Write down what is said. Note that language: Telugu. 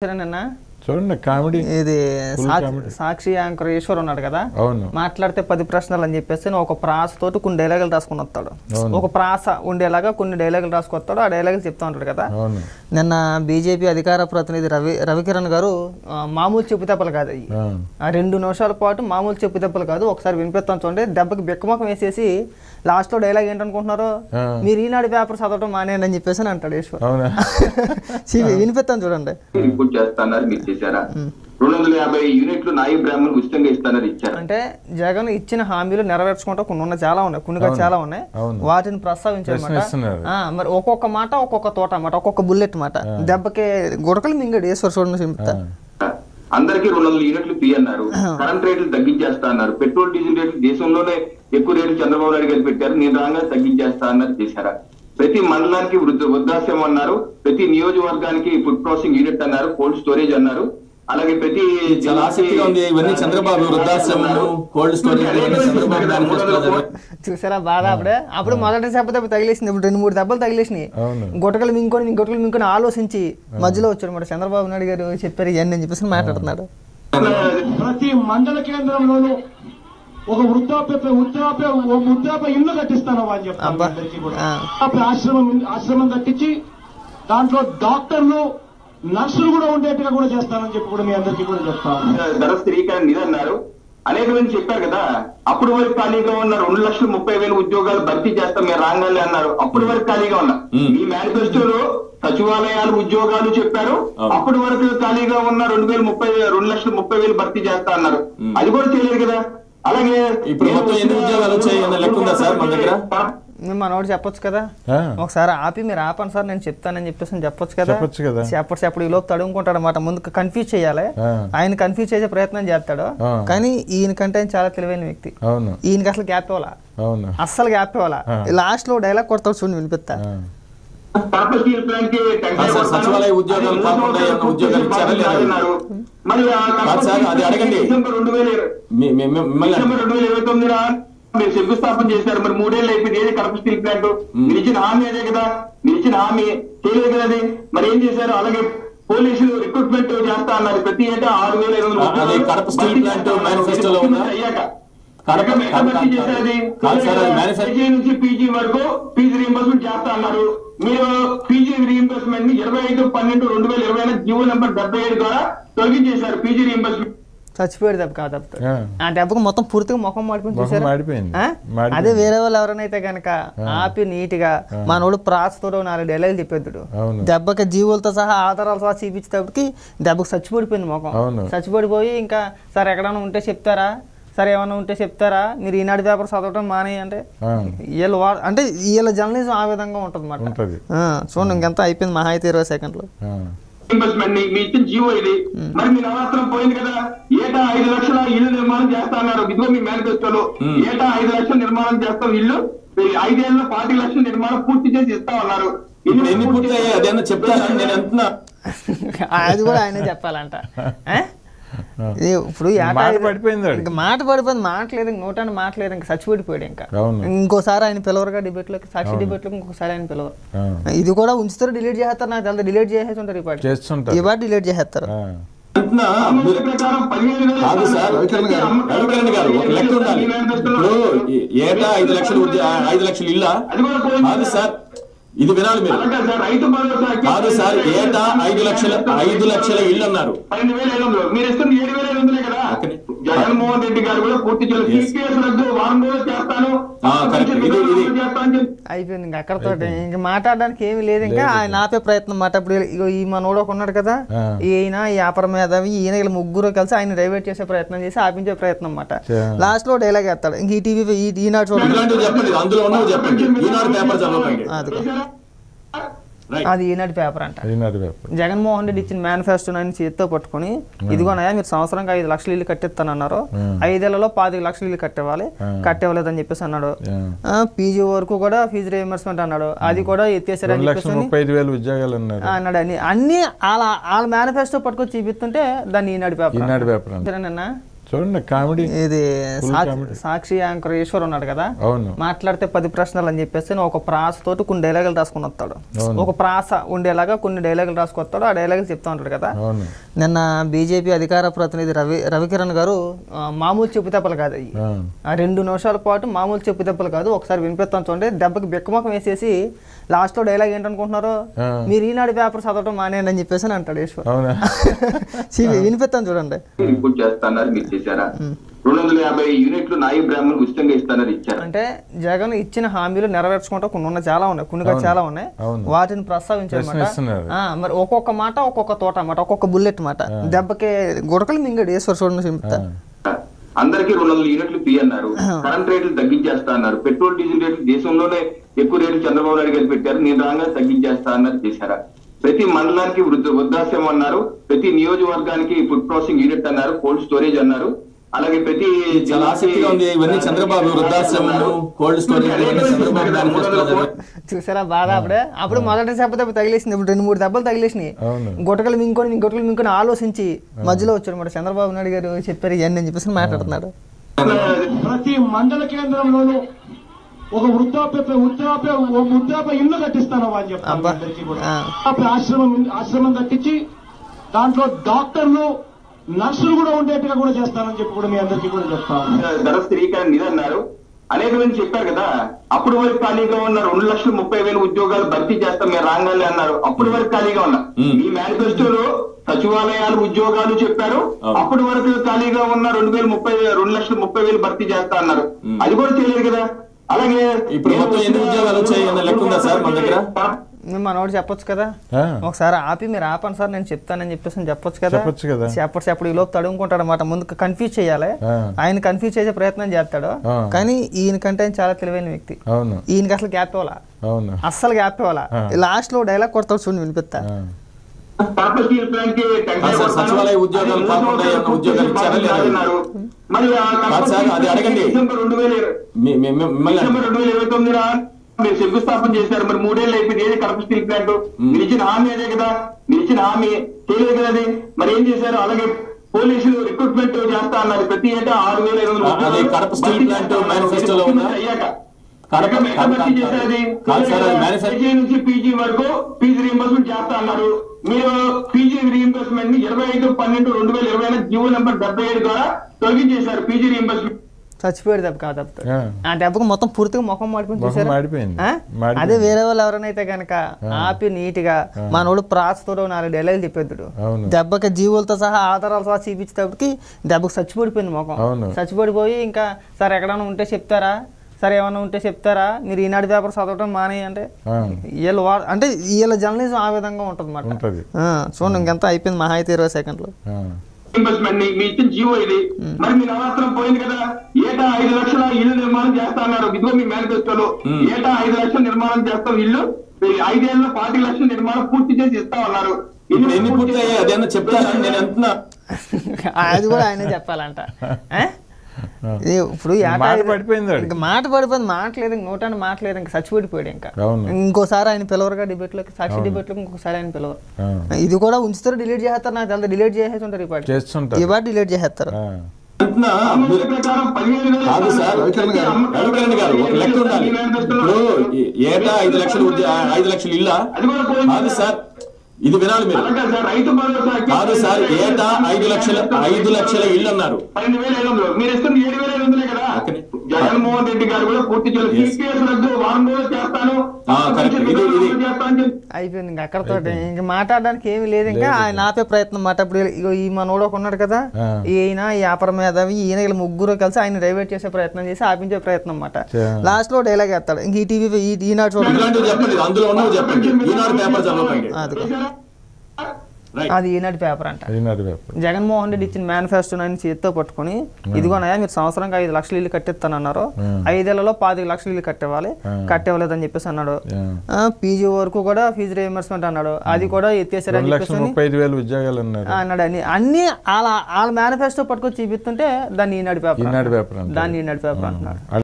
నిన్న చూడండి కామెడీ ఇది సాక్షి యాంకర్ ఈశ్వర్ ఉన్నాడు కదా, మాట్లాడితే 10 ప్రశ్నలు అని చెప్పేసి ఒక ప్రాసతోటి కొన్ని డైలాగులు రాసుకుని వస్తాడు. ఒక ప్రాస ఉండేలాగా కొన్ని డైలాగులు రాసుకొస్తాడు, ఆ డైలాగులు చెప్తా ఉంటాడు కదా. నిన్న బీజేపీ అధికార ప్రతినిధి రవికిరణ్ గారు మామూలు చెప్పుదెబ్బలు కాదు అవి, 2 నిమిషాల పాటు మామూలు చెప్పుదెబ్బలు కాదు, ఒకసారి వినిపిస్తాను చూడండి. దెబ్బకి బిక్కమొఖం వేసేసి లాస్ట్ లో డైలాగ్ ఏంటనుకుంటున్నారు, మీరు ఈనాడు పేపర్ చదవటం మానేయండి అని చెప్పేసి అంటాడు ఈశ్వర్. వినిపిస్తాను చూడండి. 250 యూనిట్లు నాయి బ్రాహ్మణులు ఉచితంగా ఇస్తానని ఇచ్చారు. అంటే జగన్ ఇచ్చిన హామీలు నెరవేర్చుకుంటా కొన్ని చాలా ఉన్నాయి, కొన్ని చాలా ఉన్నాయి, వాటిని ప్రస్తావించారన్నమాట. మరి ఒక్కొక్క మాట ఒక్కొక్క తోట మాట, ఒక్కొక్క బుల్లెట్ మాట, దెబ్బకి గుడకలు మింగడు ఈశ్వర్. చూడండి, అందరికీ 200 యూనిట్లు పి అన్నారు, కరెంట్ రేట్లు తగ్గించేస్తా అన్నారు, పెట్రోల్ డీజిల్ రేట్లు దేశంలోనే ఎక్కువ రేట్లు చంద్రబాబు నాయుడు గారు పెట్టారు, నేను రాగా తగ్గించేస్తా అన్నారు, చేశారా? ప్రతి మండలానికి వృద్ధాశ్రమం అన్నారు, ప్రతి నియోజకవర్గానికి ఫుడ్ ప్రాసెసింగ్ యూనిట్ అన్నారు, కోల్డ్ స్టోరేజ్ అన్నారు. అలాగే ప్రతి చాలా ఆసక్తిగా ఉంది ఇవన్నీ చంద్రబాబు వృద్ధాశ్రమం, కోల్డ్ స్టోరేజ్ చూసారా బాధ. అప్పుడు మొదటి దెబ్బ తగిలేసింది, ఇప్పుడు 2-3 దెబ్బలు తగిలేసినాయి. గుట్టకలు మింగుకొని ఆలోచించి మధ్యలో వచ్చాడు మాట చంద్రబాబు నాయుడు గారు చెప్పారు ఇవన్నీ అని చెప్పేసి మాట్లాడుతున్నాడు. ప్రతి మండల కేంద్రంలోనూ ఒక వృద్ధాప్య ఇల్లు కట్టిస్తాను అని చెప్పి ఆశ్రమం కట్టించి దాంట్లో డాక్టర్లు నర్సులు కూడా ఉండేట్టుగా కూడా చేస్తానని చెప్పి కూడా మీ అందరికీ కూడా చెప్తాను. ధర స్థిరీకరణ నిధి అన్నారు, అనేక మంది చెప్పారు కదా. అప్పుడు వరకు ఖాళీగా ఉన్న 2,30,000 ఉద్యోగాలు భర్తీ చేస్తాం మీరు రాగానే అన్నారు, అప్పుడు వరకు ఖాళీగా ఉన్నా. మీ మేనిఫెస్టోలో సచివాలయాలు ఉద్యోగాలు చెప్పారు, అప్పటి వరకు ఖాళీగా ఉన్న 2,30,000 భర్తీ చేస్తా అన్నారు, అది కూడా చేయలేదు కదా. అలాగే మనోడు చెప్పొచ్చు కదా, ఒకసారి ఆపి మీరు ఆపండి సార్ నేను చెప్తానని చెప్పేసి చెప్పొచ్చు కదా. చెప్పడు ఈ లోపు తడుముకుంటాడు అన్నమాట, ముందు కన్ఫ్యూజ్ చేయాలి, ఆయన కన్ఫ్యూజ్ చేసే ప్రయత్నం చేస్తాడు. కానీ ఈయనకంటే ఆయన చాలా తెలివైన వ్యక్తి, ఈయనకి అసలు గ్యాప్ ఇవ్వాలా, అస్సలు గ్యాప్ ఇవ్వాలా. లాస్ట్ లో డైలాగ్ కొడతాడు చూడండి, వినిపిస్తా. సచివాలయ ఉద్యోగాలు కాకుండా ఉద్యోగాలు ఇచ్చారా లేదా అది అడగండి. డిసెంబర్ 2029 మీరు శంకుస్థాపన చేశారు, మరి 3 ఏళ్ళు అయిపోయింది. ఏది కడప స్టీల్ ప్లాంట్? మీరు ఇచ్చిన హామీ అదే కదా, మీరు ఇచ్చిన హామీ చేయలేదు కదా, అది మరి ఏం చేశారు? అలాగే పోలీసులు రిక్రూట్మెంట్ చేస్తా అన్నారు, ప్రతి ఏటా 6,500 కడప స్టీల్ ప్లాంట్ మేనిఫెస్టోలో అయ్యాక నుంచి పీజీ వరకు ఫీజు రీయింబర్స్మెంట్ చేస్తా అన్నారు. మీరు పీజీ రీయింబర్స్మెంట్ ని 25/12/2020 జీవో నెంబర్ 77 ద్వారా తొలగించేశారు. పీజీ రీయింబర్స్మెంట్ చచ్చిపోయాడు దెబ్బ కాదు, ఆ దెబ్బకు మొత్తం పూర్తిగా ముఖం మాడిపోయింది చూసారా. అదే వేరే వాళ్ళు ఎవరైనా కనుక ఆపి నీట్ గా మనోడు ప్రాసతో 4 డైలాగులు చెప్పేద్దుడు, దెబ్బకి జీవులతో సహా ఆధారాలు సహా చూపించేటప్పటికి దెబ్బకు చచ్చిపడిపోయింది ముఖం. చచ్చిపడిపోయి ఇంకా సార్ ఎక్కడైనా ఉంటే చెప్తారా, సరే ఏమన్నా ఉంటే చెప్తారా, మీరు ఈనాడు పేపర్ చదవటం మానే అంటే వీళ్ళు అంటే వీళ్ళ జర్నలిజం ఆ విధంగా ఉంటుంది అన్నమాట. చూడండి ఇంకెంత అయిపోయింది, మహా అయితే 20 సెకండ్లు. మీ ఇచ్చిన జీవో ఇది, మరి మీ నవరాత్రం పోయింది కదా. ఏటా 5 లక్షల ఇల్లు నిర్మాణం చేస్తా అన్నారు, ఇదిగో మీ మేనిఫెస్టోలో ఏటా 5 లక్షలు నిర్మాణం చేస్తాం, ఇల్లు 5 ఏళ్ళలో 40 లక్షల నిర్మాణం పూర్తి చేసి ఇస్తాం అన్నారు. అది కూడా ఆయనే చెప్పాలంట. ఇప్పుడు మాట పడిపోయింది, మాట్లేదు, నోటాన్ని మాట్లేదు, ఇంకా చచ్చిపడిపోయాడు. ఇంకా ఇంకోసారి ఆయన పిలవరుగా డిబేట్ లోకి, సాక్షి డిబేట్ లోకి ఇంకోసారి ఆయన పిలవరు. ఇది కూడా ఉంచుతారు, డిలీట్ చేస్తారు, నాకు తెలియదు డిలీట్ చేసేసి ఉంటారు, ఈ పాట డిలీట్ చేసేస్తారు. ఏటా 5 లక్షలు ఇల్లా కాదు సార్, ఇది వినాలి మీరు. కాదు సార్, ఏటా 5 లక్షల ఇల్లు అన్నారు. మీరు ఇస్తుంది 7,500 కదా. జగన్మోహన్ రెడ్డి గారు కూడా పూర్తి అయిపోయింది. ఇంకా అక్కడతో ఇంకా మాట్లాడడానికి ఏమి లేదు, ఇంకా ఆయన ఆపే ప్రయత్నం మాట. ఇప్పుడు ఈ మనోడు ఒక ఉన్నాడు కదా, ఈయన వ్యాపార మేధావి, ఈయన వీళ్ళు ముగ్గురు కలిసి ఆయన డైవర్ట్ చేసే ప్రయత్నం చేసి ఆపించే ప్రయత్నం అన్నమాట. లాస్ట్ లో డైలాగ్ వేస్తాడు, ఇంక ఈ టీవీ ఈనాడు చూడండి, అది ఈనాటి పేపర్ అంట. జగన్మోహన్ రెడ్డి ఇచ్చిన మేనిఫెస్టో అని చేతితో పట్టుకుని, ఇదిగోనయా మీరు సంవత్సరానికి 5 లక్షల ఇల్లు కట్టిస్తానన్నారు, 5 ఏళ్లలో 25 లక్షల ఇల్లు కట్టేవాలేదని చెప్పేసి అన్నాడు. పీజీ వరకు కూడా ఫీజు రీయింబర్స్మెంట్ అన్నాడు, అది కూడా ఎత్తేసారని చెప్పేసి అన్నాడు. అన్ని వాళ్ళ మేనిఫెస్టో పట్టుకొని చూపిస్తుంటే దాన్ని ఈనాడు పేపర్. నిన్న చూడండి కామెడీ. ఇది సాక్షి యాంకర్ ఈశ్వర్ ఉన్నాడు కదా, మాట్లాడితే 10 ప్రశ్నలు అని చెప్పేసి ఒక ప్రాసతోటి కొన్ని డైలాగులు రాసుకుని వస్తాడు. ఒక ప్రాస ఉండేలాగా కొన్ని డైలాగులు రాసుకొస్తాడు, ఆ డైలాగులు చెప్తా ఉంటాడు కదా. నిన్న బీజేపీ అధికార ప్రతినిధి రవికిరణ్ గారు మామూలు చెప్పుదెబ్బలు కాదు అయ్యి, ఆ 2 నిమిషాల పాటు మామూలు చెప్పుదెబ్బలు కాదు, ఒకసారి వినిపిస్తాను చూడండి. దెబ్బకి బిక్కమొఖం వేసేసి లాస్ట్ లో డైలాగ్ ఏంటనుకుంటున్నారు, మీరు ఈనాడు పేపర్ చదవడం మానేయండి అని చెప్పేసి అంటాడు ఈశ్వర్. వినిపిస్తాను చూడండి. 250 యూనిట్లు నాయి బ్రాహ్మణులు ఉచితంగా ఇస్తానని ఇచ్చారు. అంటే జగన్ ఇచ్చిన హామీలు నెరవేర్చుకుంటా కొన్ని చాలా ఉన్నాయి, కొన్ని చాలా ఉన్నాయి, వాటిని ప్రస్తావించారన్నమాట. మరి ఒక్కొక్క మాట ఒక్కొక్క తోట అన్నమాట, ఒక్కొక్క బుల్లెట్ మాట, దెబ్బకి గుడకలు మింగడు ఈశ్వర్. చూడండి, అందరికి 200 యూనిట్లు ఫ్రీ అన్నారు, కరెంట్ రేట్లు తగ్గించేస్తా అన్నారు, పెట్రోల్ డీజిల్ రేట్లు దేశంలోనే ఎక్కువ రేట్లు చంద్రబాబు నాయుడు గారు పెట్టారు, నేను రాగా తగ్గించేస్తా అన్నారు, చేశారా? ప్రతి మండలానికి వృద్ధాశ్రమం అన్నారు, ప్రతి నియోజకవర్గానికి ఫుడ్ ప్రాసెసింగ్ యూనిట్ అన్నారు, కోల్డ్ స్టోరేజ్ అన్నారు, అలాగే ప్రతి చాలా ఆసక్తిగా ఉంది. ఇవన్నీ చంద్రబాబు వృద్ధాశ్రమం, కోల్డ్ స్టోరేజ్ చూసారా బాధ. అప్పుడు మొదటి దెబ్బ తగిలేసింది, ఇప్పుడు 2-3 దెబ్బలు తగిలేసినాయి. గుటకలు మింకొని ఆలోచించి మధ్యలో వచ్చాడు మాట చంద్రబాబు నాయుడు గారు చెప్పారు ఇవన్నీ అని చెప్పేసి మాట్లాడుతున్నాడు. ప్రతి మండల కేంద్రంలోనూ ఒక వృద్ధాప్య ఇల్లు కట్టిస్తాను అని చెప్పి ఆశ్రమం కట్టించి దాంట్లో డాక్టర్లు నర్సులు కూడా ఉండేట్టుగా కూడా చేస్తానని చెప్పి కూడా మీ అందరికీ కూడా చెప్తాను. ధర స్థిరీకరణ నిధి అన్నారు, అనేక మంది చెప్పారు కదా. అప్పుడు వరకు ఖాళీగా ఉన్న 2,30,000 ఉద్యోగాలు భర్తీ చేస్తాం మీరు రాగానే అన్నారు, అప్పుడు వరకు ఖాళీగా ఉన్నా. మీ మేనిఫెస్టోలో సచివాలయాలు ఉద్యోగాలు చెప్పారు, అప్పటి వరకు ఖాళీగా ఉన్న 2,30,000 భర్తీ చేస్తా అన్నారు, అది కూడా చేయలేదు కదా. అలాగే ఇప్పుడు మొత్తం ఎన్ని ఉద్యోగాలు వచ్చాయన్న లెక్క ఉందా సార్ మన దగ్గర? మనోడు చెప్పొచ్చు కదా, ఒకసారి ఆపి మీరు ఆపండి సార్ నేను చెప్తానని చెప్పేసి చెప్పొచ్చు కదా. చెప్పడు ఈ లోపు తడుముకుంటాడు అన్నమాట, ముందు కన్ఫ్యూజ్ చేయాలి. ఆయన కన్ఫ్యూజ్ చేసే ప్రయత్నం చేస్తాడు, కానీ ఈయనకంటే చాలా తెలివైన వ్యక్తి. ఈయనకి అసలు గ్యాప్ ఇవ్వాలా, అస్సలు గ్యాప్ ఇవ్వాలా. లాస్ట్ లో డైలాగ్ కొడతాడు చూడండి, వినిపిస్తా. సచివాలయ ఉద్యోగాలు కాకుండా ఉద్యోగాలు ఇచ్చారు అది అడగండి. డిసెంబర్ 2029 మీరు శంకుస్థాపన చేశారు, మరి 3 ఏళ్ళు అయిపోయింది. ఏది కడప స్టీల్ ప్లాంట్? మీరు ఇచ్చిన హామీ అదే కదా, మీరు ఇచ్చిన హామీ చేయలేదు కదా అది, మరి ఏం చేశారు? అలాగే పోలీసులు రిక్రూట్మెంట్ చేస్తా అన్నారు, ప్రతి ఏటా 6,500 కడప స్టీల్ ప్లాంట్ మేనిఫెస్టోలో అయ్యాక కేజీ నుంచి పీజీ వరకు ఫీజు రీయింబర్స్మెంట్ చేస్తా అన్నారు. మీరు పీజీ రీయింబర్స్మెంట్ ని 25/12/2020 జీవో నెంబర్ 77 ద్వారా తొలగించేశారు. పీజీ రీయింబర్స్మెంట్ చచ్చిపోయాడు దెబ్బ కాదు, ఆ దెబ్బకు మొత్తం పూర్తిగా ముఖం మాడిపోయింది చూసారు. అదే వేరే వాళ్ళు ఎవరైనా కనుక ఆపి నీట్ గా మనోడు ప్రాసతో 4 డైలాగులు చెప్పేద్దుడు, దెబ్బకి జీవులతో సహా ఆధారాలు సహా చూపించేటప్పటికి దెబ్బకు చచ్చిపడిపోయింది ముఖం. చచ్చిపడిపోయి ఇంకా సార్ ఎక్కడైనా ఉంటే చెప్తారా, సరే ఏమన్నా ఉంటే చెప్తారా, మీరు ఈనాడు పేపర్ చదవటం మానే అంటే వీళ్ళు అంటే వీళ్ళ జర్నలిజం ఆ విధంగా ఉంటుంది అన్నమాట. చూడండి ఇంకెంత అయిపోయింది, మహా అయితే 20 సెకండ్లు. ఇన్వెస్ట్మెంట్ మీ ఇచ్చిన జీవో ఇది, మరి మీ నవరాత్రం పోయింది కదా. ఏటా 5 లక్షల ఇల్లు నిర్మాణం చేస్తా అన్నారు, ఇదిగో మీ మేనిఫెస్టోలో ఏటా 5 లక్షల నిర్మాణం చేస్తాం ఇల్లు, 5 ఏళ్ళలో 40 లక్షల నిర్మాణం పూర్తి చేసి ఇస్తా ఉన్నారు. అది కూడా ఆయన చెప్పాలంట. ఇప్పుడు మాట పడిపోయింది, మాట్లేదు, నోటాన్ని మాట్లేదు, ఇంకా చచ్చిపడిపోయాడు. ఇంకా ఇంకోసారి ఆయన పిలవరుగా డిబేట్ లోకి, సాక్షి డిబేట్ లోకి ఇంకోసారి ఆయన పిలవరు. ఇది కూడా ఉంచుతారు, డిలీట్ చేస్తారు, నాకు తెలియదు డిలీట్ చేసేసి ఉంటారు, ఈ పాటి డిలీట్ చేసేస్తారు. ఏటా 5 లక్షలు ఇల్లా కాదు సార్, ఇది వినాలి మీరు. రైతు భరోసా కాదు సార్, ఏటా 5 లక్షల ఇల్లు అన్నారు. 12,500 మీరు ఇస్తుంది 7,500 కదా. జగన్మోహన్ రెడ్డి గారు కూడా పూర్తి చేయాలి, రద్దు వారం రోజులు చేస్తాను అయిపోయింది. ఇంకా అక్కడతో ఇంకా మాట్లాడడానికి ఏమి లేదు. ఇంకా ఆయన ఆపే ప్రయత్నం మాట. ఇప్పుడు ఈ మనోడు ఒక ఉన్నాడు కదా, ఈయన వ్యాపార మేధావి, ఈయన ఇలా ముగ్గురు కలిసి ఆయన డైవర్ట్ చేసే ప్రయత్నం చేసి ఆపించే ప్రయత్నం అన్నమాట. లాస్ట్ లో డైలాగ్ వేస్తాడు, ఇంక ఈ టీవీ ఈనాడు అది ఈనాడు పేపర్ అంట. జగన్మోహన్ రెడ్డి ఇచ్చిన మేనిఫెస్టో ఆయన చేతితో పట్టుకుని, ఇదిగోనయా మీరు సంవత్సరంగా 5 లక్షల ఇల్లు కట్టిస్తానన్నారు, 5 ఏళ్లలో 25 లక్షల ఇల్లు కట్టివ్వాలి, కట్టివ్వలేదని చెప్పేసి అన్నాడు. పీజీ వరకు కూడా ఫీజు రీయింబర్స్మెంట్ అన్నాడు, అది కూడా ఎత్తేసారని చెప్పేసి అన్నాడు. అన్ని వాళ్ళ మేనిఫెస్టో పట్టుకొని చూపిస్తుంటే దాన్ని ఈనాడు పేపర్ అంటున్నాడు.